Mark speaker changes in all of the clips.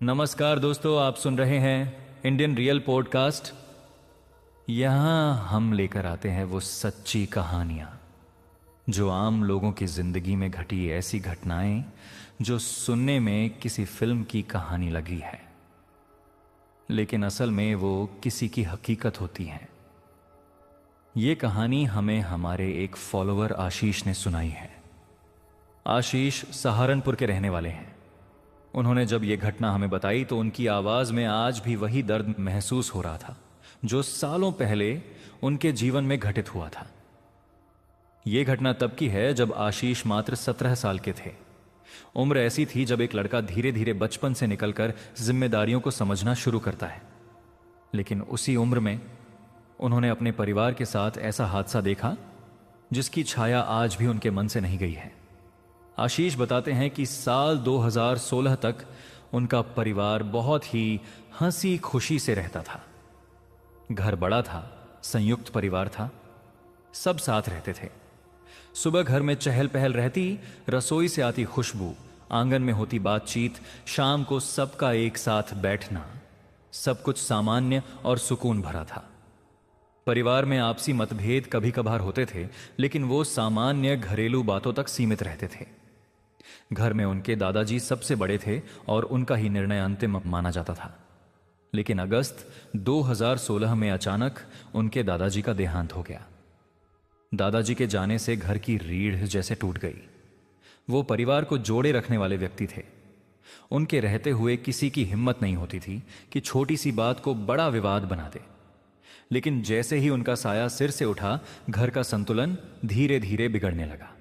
Speaker 1: नमस्कार दोस्तों, आप सुन रहे हैं इंडियन रियल पॉडकास्ट। यहाँ हम लेकर आते हैं वो सच्ची कहानियाँ जो आम लोगों की जिंदगी में घटी ऐसी घटनाएं जो सुनने में किसी फिल्म की कहानी लगी है, लेकिन असल में वो किसी की हकीकत होती है। ये कहानी हमें हमारे एक फॉलोअर आशीष ने सुनाई है। आशीष सहारनपुर के रहने वाले हैं। उन्होंने जब यह घटना हमें बताई तो उनकी आवाज में आज भी वही दर्द महसूस हो रहा था जो सालों पहले उनके जीवन में घटित हुआ था। यह घटना तब की है जब आशीष मात्र 17 साल के थे। उम्र ऐसी थी जब एक लड़का धीरे धीरे बचपन से निकलकर जिम्मेदारियों को समझना शुरू करता है। लेकिन उसी उम्र में उन्होंने अपने परिवार के साथ ऐसा हादसा देखा जिसकी छाया आज भी उनके मन से नहीं गई है। आशीष बताते हैं कि साल 2016 तक उनका परिवार बहुत ही हंसी खुशी से रहता था। घर बड़ा था, संयुक्त परिवार था, सब साथ रहते थे। सुबह घर में चहल पहल रहती, रसोई से आती खुशबू, आंगन में होती बातचीत, शाम को सबका एक साथ बैठना, सब कुछ सामान्य और सुकून भरा था। परिवार में आपसी मतभेद कभी कभार होते थे, लेकिन वो सामान्य घरेलू बातों तक सीमित रहते थे। घर में उनके दादाजी सबसे बड़े थे और उनका ही निर्णय अंतिम माना जाता था। लेकिन अगस्त 2016 में अचानक उनके दादाजी का देहांत हो गया। दादाजी के जाने से घर की रीढ़ जैसे टूट गई। वो परिवार को जोड़े रखने वाले व्यक्ति थे। उनके रहते हुए किसी की हिम्मत नहीं होती थी कि छोटी सी बात को बड़ा विवाद बना दे। लेकिन जैसे ही उनका साया सिर से उठा, घर का संतुलन धीरे धीरे बिगड़ने लगा।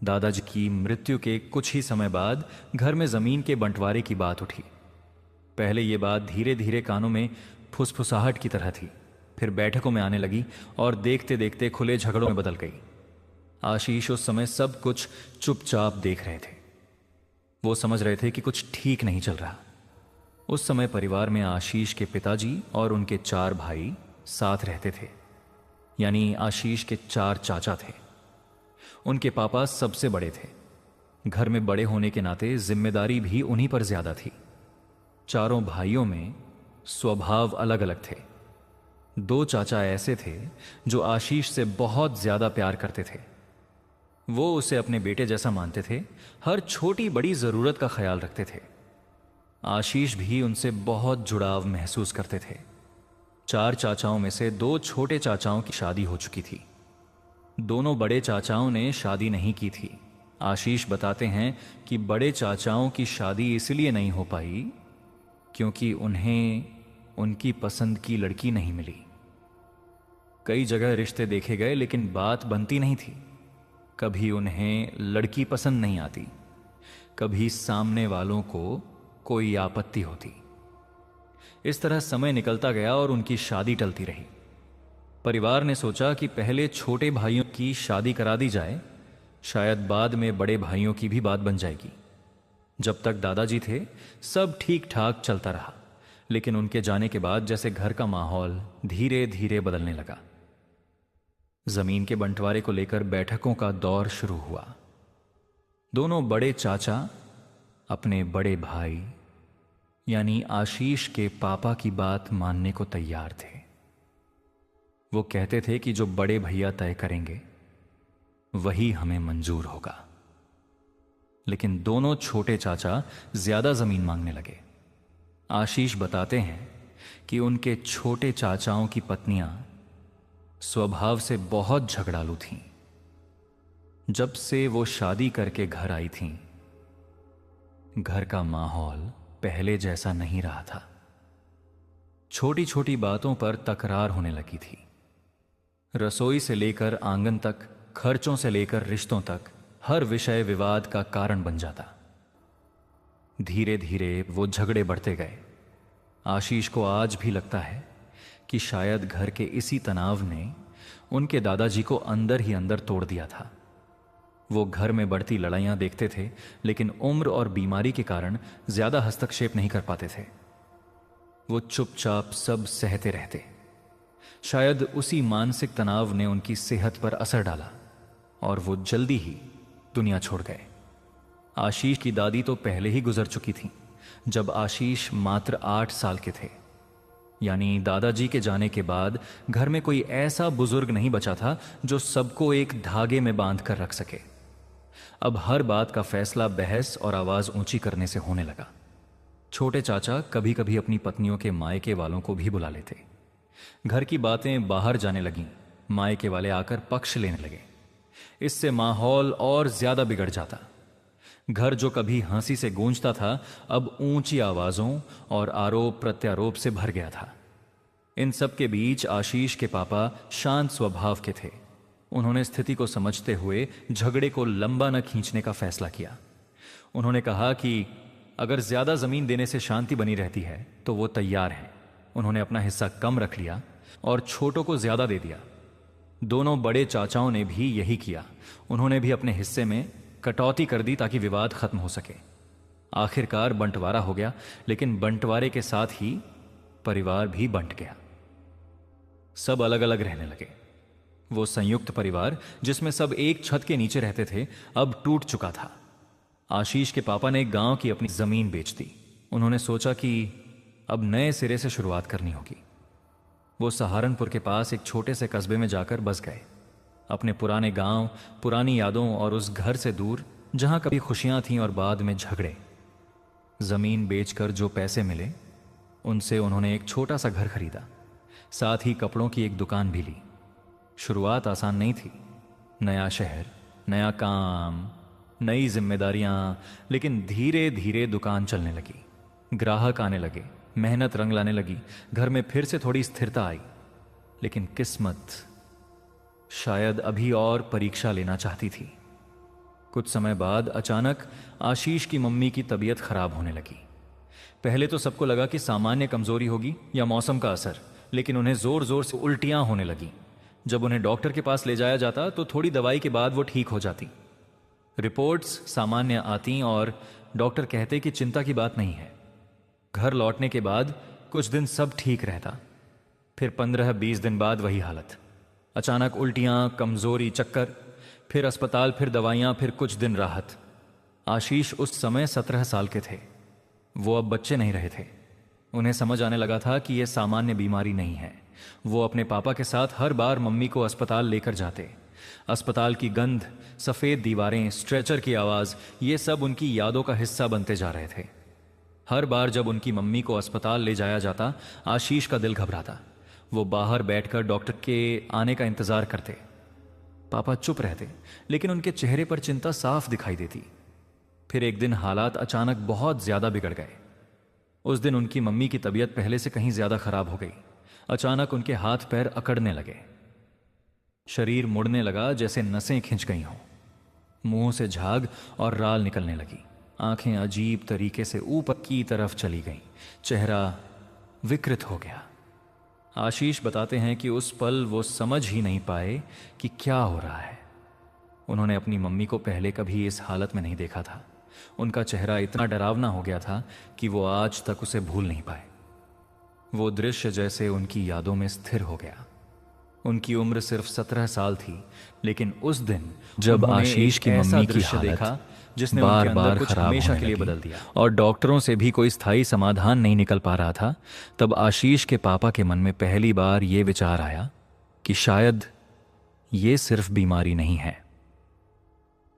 Speaker 1: दादाजी की मृत्यु के कुछ ही समय बाद घर में जमीन के बंटवारे की बात उठी। पहले यह बात धीरे धीरे कानों में फुसफुसाहट की तरह थी, फिर बैठकों में आने लगी और देखते देखते खुले झगड़ों में बदल गई। आशीष उस समय सब कुछ चुपचाप देख रहे थे। वो समझ रहे थे कि कुछ ठीक नहीं चल रहा। उस समय परिवार में आशीष के पिताजी और उनके 4 भाई साथ रहते थे, यानी आशीष के 4 चाचा थे। उनके पापा सबसे बड़े थे। घर में बड़े होने के नाते जिम्मेदारी भी उन्हीं पर ज्यादा थी। चारों भाइयों में स्वभाव अलग अलग थे। 2 चाचा ऐसे थे जो आशीष से बहुत ज्यादा प्यार करते थे। वो उसे अपने बेटे जैसा मानते थे, हर छोटी बड़ी जरूरत का ख्याल रखते थे। आशीष भी उनसे बहुत जुड़ाव महसूस करते थे। 4 चाचाओं में से 2 छोटे चाचाओं की शादी हो चुकी थी। दोनों बड़े चाचाओं ने शादी नहीं की थी। आशीष बताते हैं कि बड़े चाचाओं की शादी इसलिए नहीं हो पाई क्योंकि उन्हें उनकी पसंद की लड़की नहीं मिली। कई जगह रिश्ते देखे गए, लेकिन बात बनती नहीं थी। कभी उन्हें लड़की पसंद नहीं आती, कभी सामने वालों को कोई आपत्ति होती। इस तरह समय निकलता गया और उनकी शादी टलती रही। परिवार ने सोचा कि पहले छोटे भाइयों की शादी करा दी जाए, शायद बाद में बड़े भाइयों की भी बात बन जाएगी। जब तक दादाजी थे सब ठीक ठाक चलता रहा, लेकिन उनके जाने के बाद जैसे घर का माहौल धीरे धीरे बदलने लगा। जमीन के बंटवारे को लेकर बैठकों का दौर शुरू हुआ। दोनों बड़े चाचा अपने बड़े भाई यानी आशीष के पापा की बात मानने को तैयार थे। वो कहते थे कि जो बड़े भैया तय करेंगे वही हमें मंजूर होगा। लेकिन दोनों छोटे चाचा ज्यादा जमीन मांगने लगे। आशीष बताते हैं कि उनके छोटे चाचाओं की पत्नियां स्वभाव से बहुत झगड़ालू थीं। जब से वो शादी करके घर आई थीं, घर का माहौल पहले जैसा नहीं रहा था। छोटी छोटी बातों पर तकरार होने लगी थी। रसोई से लेकर आंगन तक, खर्चों से लेकर रिश्तों तक, हर विषय विवाद का कारण बन जाता। धीरे धीरे वो झगड़े बढ़ते गए। आशीष को आज भी लगता है कि शायद घर के इसी तनाव ने उनके दादाजी को अंदर ही अंदर तोड़ दिया था। वो घर में बढ़ती लड़ाइयां देखते थे, लेकिन उम्र और बीमारी के कारण ज्यादा हस्तक्षेप नहीं कर पाते थे। वो चुपचाप सब सहते रहते। शायद उसी मानसिक तनाव ने उनकी सेहत पर असर डाला और वो जल्दी ही दुनिया छोड़ गए। आशीष की दादी तो पहले ही गुजर चुकी थी, जब आशीष मात्र 8 साल के थे। यानी दादाजी के जाने के बाद घर में कोई ऐसा बुजुर्ग नहीं बचा था जो सबको एक धागे में बांध कर रख सके। अब हर बात का फैसला बहस और आवाज ऊंची करने से होने लगा। छोटे चाचा कभी कभी अपनी पत्नियों के मायके वालों को भी बुला लेते। घर की बातें बाहर जाने लगीं, मायके वाले आकर पक्ष लेने लगे। इससे माहौल और ज्यादा बिगड़ जाता। घर जो कभी हंसी से गूंजता था अब ऊंची आवाजों और आरोप प्रत्यारोप से भर गया था। इन सब के बीच आशीष के पापा शांत स्वभाव के थे। उन्होंने स्थिति को समझते हुए झगड़े को लंबा न खींचने का फैसला किया। उन्होंने कहा कि अगर ज्यादा जमीन देने से शांति बनी रहती है तो वो तैयार हैं। उन्होंने अपना हिस्सा कम रख लिया और छोटों को ज्यादा दे दिया। दोनों बड़े चाचाओं ने भी यही किया। उन्होंने भी अपने हिस्से में कटौती कर दी ताकि विवाद खत्म हो सके। आखिरकार बंटवारा हो गया, लेकिन बंटवारे के साथ ही परिवार भी बंट गया। सब अलग अलग रहने लगे। वो संयुक्त परिवार जिसमें सब एक छत के नीचे रहते थे अब टूट चुका था। आशीष के पापा ने गांव की अपनी जमीन बेच दी। उन्होंने सोचा कि अब नए सिरे से शुरुआत करनी होगी। वो सहारनपुर के पास एक छोटे से कस्बे में जाकर बस गए। अपने पुराने गांव, पुरानी यादों और उस घर से दूर जहां कभी खुशियां थीं और बाद में झगड़े। जमीन बेचकर जो पैसे मिले उनसे उन्होंने एक छोटा सा घर खरीदा। साथ ही कपड़ों की एक दुकान भी ली। शुरुआत आसान नहीं थी। नया शहर, नया काम, नई जिम्मेदारियां, लेकिन धीरे धीरे दुकान चलने लगी। ग्राहक आने लगे, मेहनत रंग लाने लगी। घर में फिर से थोड़ी स्थिरता आई। लेकिन किस्मत शायद अभी और परीक्षा लेना चाहती थी। कुछ समय बाद अचानक आशीष की मम्मी की तबीयत खराब होने लगी। पहले तो सबको लगा कि सामान्य कमजोरी होगी या मौसम का असर, लेकिन उन्हें जोर जोर से उल्टियां होने लगी। जब उन्हें डॉक्टर के पास ले जाया जाता तो थोड़ी दवाई के बाद वो ठीक हो जाती। रिपोर्ट्स सामान्य आती और डॉक्टर कहते कि चिंता की बात नहीं है। घर लौटने के बाद कुछ दिन सब ठीक रहता। फिर 15-20 दिन बाद वही हालत। अचानक उल्टियां, कमजोरी, चक्कर, फिर अस्पताल, फिर दवाइयां, फिर कुछ दिन राहत। आशीष उस समय 17 साल के थे। वो अब बच्चे नहीं रहे थे। उन्हें समझ आने लगा था कि यह सामान्य बीमारी नहीं है। वो अपने पापा के साथ हर बार मम्मी को अस्पताल लेकर जाते। अस्पताल की गंध, सफेद दीवारें, स्ट्रेचर की आवाज, ये सब उनकी यादों का हिस्सा बनते जा रहे थे। हर बार जब उनकी मम्मी को अस्पताल ले जाया जाता आशीष का दिल घबराता। वो बाहर बैठकर डॉक्टर के आने का इंतजार करते। पापा चुप रहते, लेकिन उनके चेहरे पर चिंता साफ दिखाई देती। फिर एक दिन हालात अचानक बहुत ज्यादा बिगड़ गए। उस दिन उनकी मम्मी की तबीयत पहले से कहीं ज्यादा खराब हो गई। अचानक उनके हाथ पैर अकड़ने लगे। शरीर मुड़ने लगा जैसे नसें खिंच गई हों। मुंह से झाग और राल निकलने लगी। आंखें अजीब तरीके से ऊपर की तरफ चली गईं। चेहरा विकृत हो गया। आशीष बताते हैं कि उस पल वो समझ ही नहीं पाए कि क्या हो रहा है। उन्होंने अपनी मम्मी को पहले कभी इस हालत में नहीं देखा था। उनका चेहरा इतना डरावना हो गया था कि वो आज तक उसे भूल नहीं पाए। वो दृश्य जैसे उनकी यादों में स्थिर हो गया। उनकी उम्र सिर्फ 17 साल थी, लेकिन उस दिन जब आशीष की मम्मी की हालत देखा जिसने बार बार कुछ हमेशा के लिए बदल दिया और डॉक्टरों से भी कोई स्थायी समाधान नहीं निकल पा रहा था, तब आशीष के पापा के मन में पहली बार यह विचार आया कि शायद ये सिर्फ बीमारी नहीं है।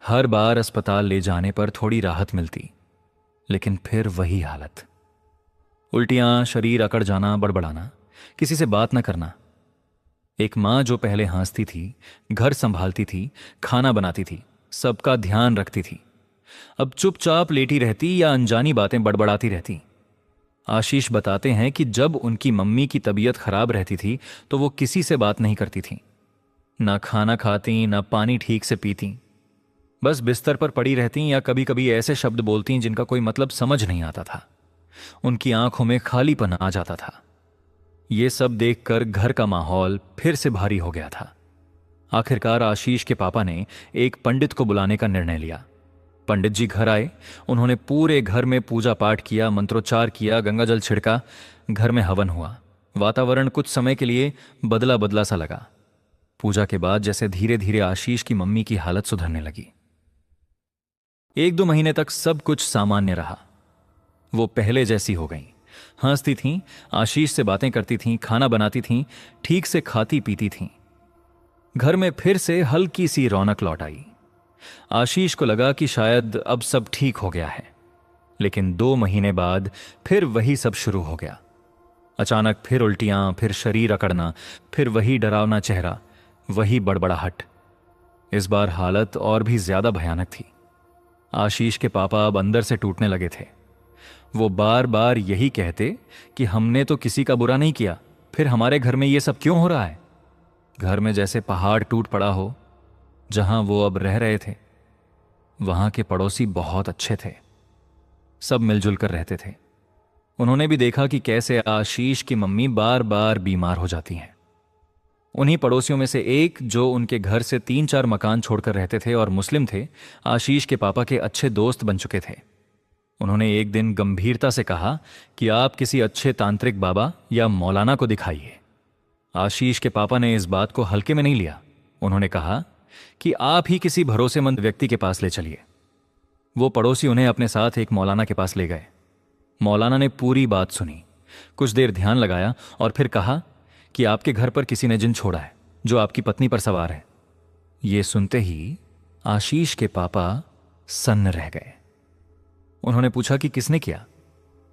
Speaker 1: हर बार अस्पताल ले जाने पर थोड़ी राहत मिलती, लेकिन फिर वही हालत। उल्टियां, शरीर अकड़ जाना, बड़बड़ाना, किसी से बात न करना। एक मां जो पहले हंसती थी, घर संभालती थी, खाना बनाती थी, सबका ध्यान रखती थी, अब चुपचाप लेटी रहती या अनजानी बातें बड़बड़ाती रहती। आशीष बताते हैं कि जब उनकी मम्मी की तबीयत खराब रहती थी तो वो किसी से बात नहीं करती थी। ना खाना खाती, ना पानी ठीक से पीती, बस बिस्तर पर पड़ी रहती या कभी कभी ऐसे शब्द बोलती जिनका कोई मतलब समझ नहीं आता था। उनकी आंखों में खालीपन आ जाता था। ये सब देखकर घर का माहौल फिर से भारी हो गया था। आखिरकार आशीष के पापा ने एक पंडित को बुलाने का निर्णय लिया। पंडित जी घर आए। उन्होंने पूरे घर में पूजा पाठ किया, मंत्रोच्चार किया, गंगाजल छिड़का। घर में हवन हुआ। वातावरण कुछ समय के लिए बदला बदला सा लगा। पूजा के बाद जैसे धीरे धीरे आशीष की मम्मी की हालत सुधरने लगी। 1-2 महीने तक सब कुछ सामान्य रहा। वो पहले जैसी हो गईं। हंसती थीं, आशीष से बातें करती थीं, खाना बनाती थीं, ठीक से खाती पीती थीं। घर में फिर से हल्की सी रौनक लौट आई। आशीष को लगा कि शायद अब सब ठीक हो गया है, लेकिन 2 महीने बाद फिर वही सब शुरू हो गया। अचानक फिर उल्टियां, फिर शरीर अकड़ना, फिर वही डरावना चेहरा, वही बड़बड़ाहट। इस बार हालत और भी ज्यादा भयानक थी। आशीष के पापा अब अंदर से टूटने लगे थे। वो बार बार यही कहते कि हमने तो किसी का बुरा नहीं किया, फिर हमारे घर में ये सब क्यों हो रहा है। घर में जैसे पहाड़ टूट पड़ा हो। जहां वो अब रह रहे थे वहां के पड़ोसी बहुत अच्छे थे, सब मिलजुल कर रहते थे। उन्होंने भी देखा कि कैसे आशीष की मम्मी बार बार बीमार हो जाती हैं। उन्हीं पड़ोसियों में से एक, जो उनके घर से 3-4 मकान छोड़कर रहते थे और मुस्लिम थे, आशीष के पापा के अच्छे दोस्त बन चुके थे। उन्होंने एक दिन गंभीरता से कहा कि आप किसी अच्छे तांत्रिक बाबा या मौलाना को दिखाइए। आशीष के पापा ने इस बात को हल्के में नहीं लिया। उन्होंने कहा कि आप ही किसी भरोसेमंद व्यक्ति के पास ले चलिए। वो पड़ोसी उन्हें अपने साथ एक मौलाना के पास ले गए। मौलाना ने पूरी बात सुनी, कुछ देर ध्यान लगाया और फिर कहा कि आपके घर पर किसी ने जिन छोड़ा है, जो आपकी पत्नी पर सवार है। ये सुनते ही आशीष के पापा सन्न रह गए। उन्होंने पूछा कि किसने किया।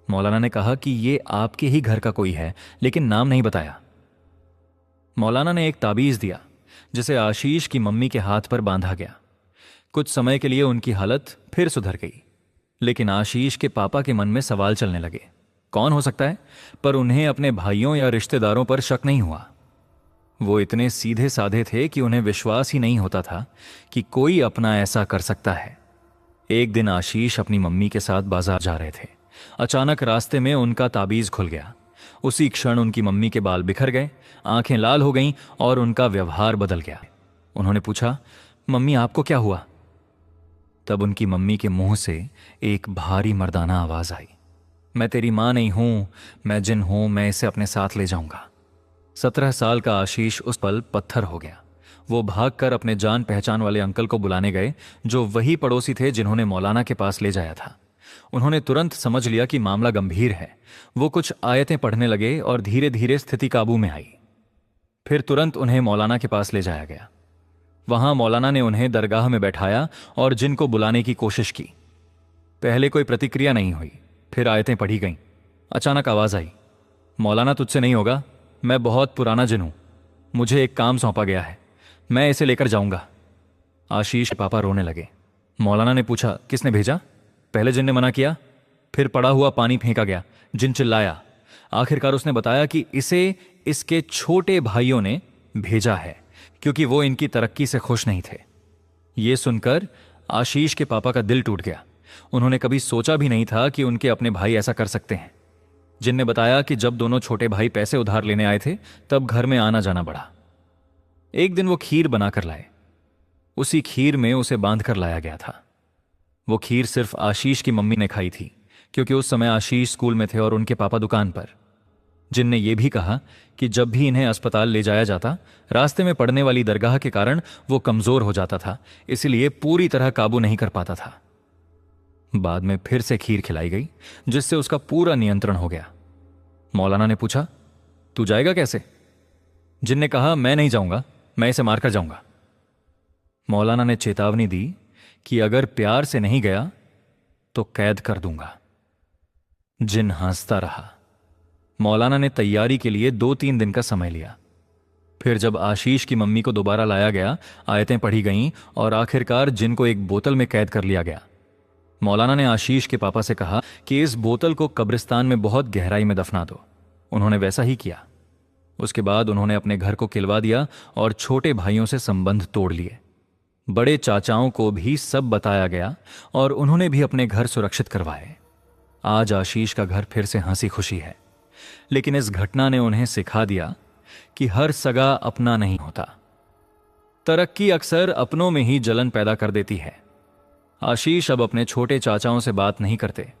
Speaker 1: मौलाना ने कहा कि ये आपके ही घर का कोई है, लेकिन नाम नहीं बताया। मौलाना ने एक ताबीज दिया, जिसे आशीष की मम्मी के हाथ पर बांधा गया। कुछ समय के लिए उनकी हालत फिर सुधर गई, लेकिन आशीष के पापा के मन में सवाल चलने लगे। कौन हो सकता है? पर उन्हें अपने भाइयों या रिश्तेदारों पर शक नहीं हुआ। वो इतने सीधे साधे थे कि उन्हें विश्वास ही नहीं होता था कि कोई अपना ऐसा कर सकता है। एक दिन आशीष अपनी मम्मी के साथ बाजार जा रहे थे। अचानक रास्ते में उनका ताबीज खुल गया। उसी क्षण उनकी मम्मी के बाल बिखर गए, आंखें लाल हो गईं और उनका व्यवहार बदल गया। उन्होंने पूछा, मम्मी आपको क्या हुआ? तब उनकी मम्मी के मुंह से एक भारी मर्दाना आवाज आई, मैं तेरी मां नहीं हूं, मैं जिन हूं, मैं इसे अपने साथ ले जाऊंगा। 17 साल का आशीष उस पल पत्थर हो गया। वो भागकर अपने जान पहचान वाले अंकल को बुलाने गए, जो वही पड़ोसी थे जिन्होंने मौलाना के पास ले जाया था। उन्होंने तुरंत समझ लिया कि मामला गंभीर है। वो कुछ आयतें पढ़ने लगे और धीरे धीरे स्थिति काबू में आई। फिर तुरंत उन्हें मौलाना के पास ले जाया गया। वहां मौलाना ने उन्हें दरगाह में बैठाया और जिन को बुलाने की कोशिश की। पहले कोई प्रतिक्रिया नहीं हुई। फिर आयतें पढ़ी गईं। अचानक आवाज आई, मौलाना तुझसे नहीं होगा, मैं बहुत पुराना जिन हूं, मुझे एक काम सौंपा गया है, मैं इसे लेकर जाऊंगा। आशीष के पापा रोने लगे। मौलाना ने पूछा, किसने भेजा? पहले जिन ने मना किया, फिर पड़ा हुआ पानी फेंका गया, जिन चिल्लाया। आखिरकार उसने बताया कि इसे इसके छोटे भाइयों ने भेजा है, क्योंकि वो इनकी तरक्की से खुश नहीं थे। ये सुनकर आशीष के पापा का दिल टूट गया। उन्होंने कभी सोचा भी नहीं था कि उनके अपने भाई ऐसा कर सकते हैं। जिन ने बताया कि जब दोनों छोटे भाई पैसे उधार लेने आए थे, तब घर में आना जाना बढ़ा। एक दिन वो खीर बनाकर लाए। उसी खीर में उसे बांध कर लाया गया था। वो खीर सिर्फ आशीष की मम्मी ने खाई थी, क्योंकि उस समय आशीष स्कूल में थे और उनके पापा दुकान पर। जिन ने यह भी कहा कि जब भी इन्हें अस्पताल ले जाया जाता, रास्ते में पड़ने वाली दरगाह के कारण वो कमजोर हो जाता था, इसलिए पूरी तरह काबू नहीं कर पाता था। बाद में फिर से खीर खिलाई गई, जिससे उसका पूरा नियंत्रण हो गया। मौलाना ने पूछा, तू जाएगा कैसे? जिन ने कहा, मैं नहीं जाऊंगा, मैं इसे मारकर जाऊंगा। मौलाना ने चेतावनी दी कि अगर प्यार से नहीं गया तो कैद कर दूंगा। जिन हंसता रहा। मौलाना ने तैयारी के लिए 2-3 दिन का समय लिया। फिर जब आशीष की मम्मी को दोबारा लाया गया, आयतें पढ़ी गईं और आखिरकार जिन को एक बोतल में कैद कर लिया गया। मौलाना ने आशीष के पापा से कहा कि इस बोतल को कब्रिस्तान में बहुत गहराई में दफना दो। उन्होंने वैसा ही किया। उसके बाद उन्होंने अपने घर को किलवा दिया और छोटे भाइयों से संबंध तोड़ लिए। बड़े चाचाओं को भी सब बताया गया और उन्होंने भी अपने घर सुरक्षित करवाए। आज आशीष का घर फिर से हंसी खुशी है। लेकिन इस घटना ने उन्हें सिखा दिया कि हर सगा अपना नहीं होता। तरक्की अक्सर अपनों में ही जलन पैदा कर देती है। आशीष अब अपने छोटे चाचाओं से बात नहीं करते,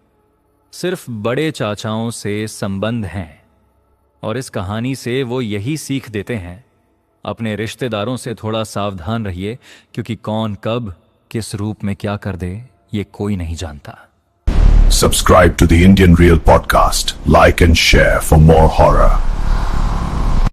Speaker 1: सिर्फ बड़े चाचाओं से संबंध हैं। और इस कहानी से वो यही सीख देते हैं, अपने रिश्तेदारों से थोड़ा सावधान रहिए, क्योंकि कौन कब किस रूप में क्या कर दे ये कोई नहीं जानता।
Speaker 2: Subscribe to the Indian Real Podcast. Like and share for more horror.